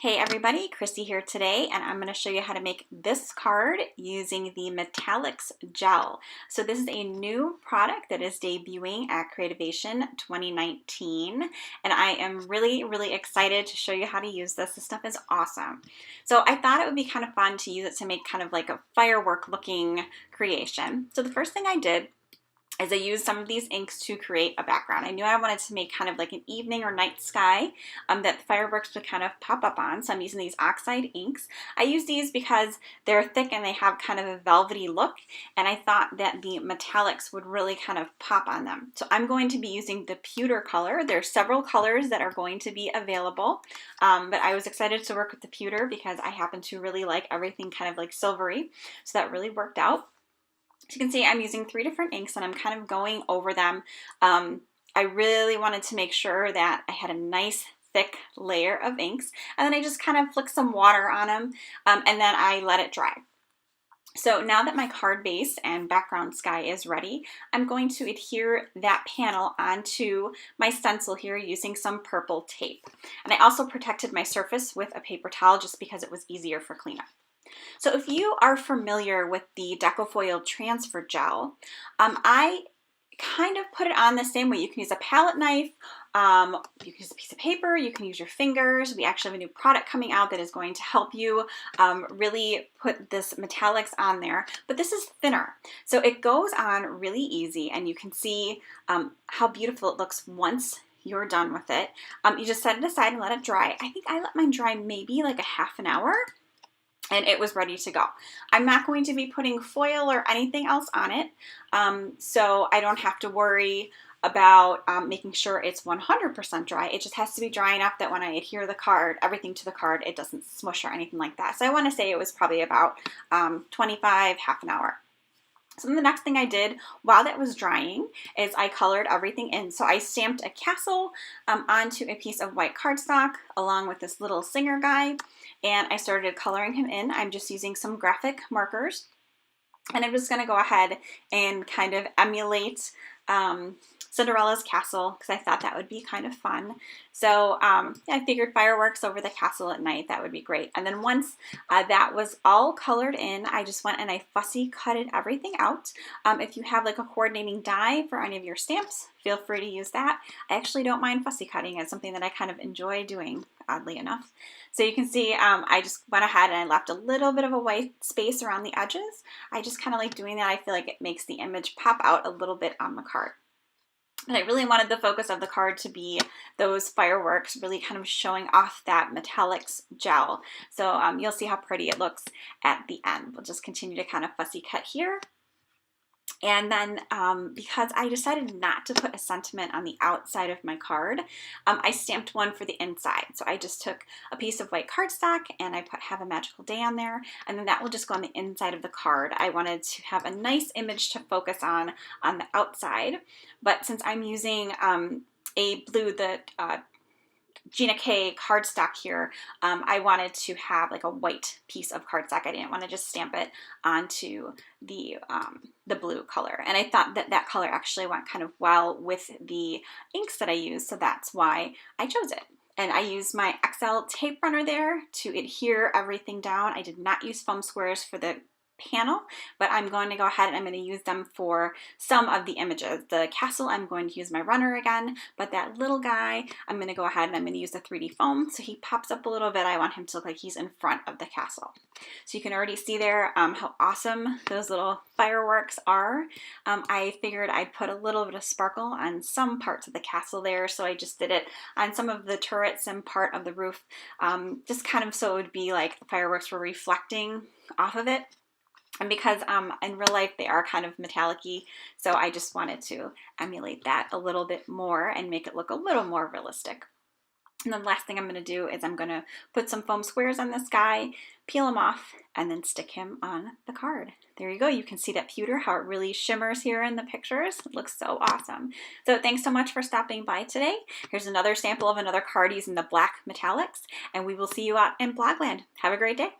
Hey everybody, Christy here today, and I'm going to show you how to make this card using the Metallix Gel. So this is a new product that is debuting at Creativation 2019, and I am really excited to show you how to use this. This stuff is awesome. So I thought it would be kind of fun to use it to make kind of like a firework looking creation. So the first thing I did is I used some of these inks to create a background. I knew I wanted to make kind of like an evening or night sky that the fireworks would kind of pop up on. So I'm using these Oxide inks. I use these because they're thick and they have kind of a velvety look, and I thought that the metallics would really kind of pop on them. So I'm going to be using the pewter color. There are several colors that are going to be available, but I was excited to work with the pewter because I happen to really like everything kind of like silvery. So that really worked out. So you can see I'm using 3 different inks and I'm kind of going over them. I really wanted to make sure that I had a nice thick layer of inks, and then I just kind of flicked some water on them, and then I let it dry. So now that my card base and background sky is ready, I'm going to adhere that panel onto my stencil here using some purple tape. And I also protected my surface with a paper towel just because it was easier for cleanup. So if you are familiar with the Deco Foil Transfer Gel, I kind of put it on the same way. You can use a palette knife, you can use a piece of paper, you can use your fingers. We actually have a new product coming out that is going to help you really put this metallics on there, but this is thinner. So it goes on really easy, and you can see how beautiful it looks once you're done with it. You just set it aside and let it dry. I think I let mine dry maybe like a half an hour, and it was ready to go. I'm not going to be putting foil or anything else on it, so I don't have to worry about making sure it's 100% dry. It just has to be dry enough that when I adhere the card, everything to the card, it doesn't smush or anything like that. So I want to say it was probably about 25, half an hour. So then the next thing I did while that was drying is I colored everything in. So I stamped a castle onto a piece of white cardstock along with this little singer guy, and I started coloring him in. I'm just using some graphic markers, and I'm just going to go ahead and kind of emulate Cinderella's castle because I thought that would be kind of fun. So I figured fireworks over the castle at night, that would be great. And then once that was all colored in, I just went and I fussy cutted everything out. If you have like a coordinating die for any of your stamps, feel free to use that. I actually don't mind fussy cutting. It's something that I kind of enjoy doing, oddly enough. So you can see I just went ahead and I left a little bit of a white space around the edges. I just kind of like doing that. I feel like it makes the image pop out a little bit on the card. And I really wanted the focus of the card to be those fireworks, really kind of showing off that Metallix gel. So you'll see how pretty it looks at the end. We'll just continue to kind of fussy cut here. And then because I decided not to put a sentiment on the outside of my card, I stamped one for the inside. So I just took a piece of white cardstock and I put "Have a Magical Day" on there, and then that will just go on the inside of the card. I wanted to have a nice image to focus on the outside, but since I'm using a blue that Gina cardstock here, I wanted to have like a white piece of cardstock. I didn't want to just stamp it onto the blue color, and I thought that that color actually went kind of well with the inks that I used, so that's why I chose it. And I used my XL tape runner there to adhere everything down. I did not use foam squares for the panel, but I'm going to go ahead and I'm going to use them for some of the images. The castle, I'm going to use my runner again, but that little guy, I'm going to go ahead and I'm going to use the 3D foam so he pops up a little bit. I want him to look like he's in front of the castle. So you can already see there how awesome those little fireworks are. I figured I'd put a little bit of sparkle on some parts of the castle there, so I just did it on some of the turrets and part of the roof, just kind of so it would be like the fireworks were reflecting off of it. And because in real life they are kind of metallic-y, so I just wanted to emulate that a little bit more and make it look a little more realistic. And then the last thing I'm going to do is I'm going to put some foam squares on this guy, peel him off, and then stick him on the card. There you go. You can see that pewter, how it really shimmers here in the pictures. It looks so awesome. So thanks so much for stopping by today. Here's another sample of another card using the black metallics, and we will see you out in Blogland. Have a great day.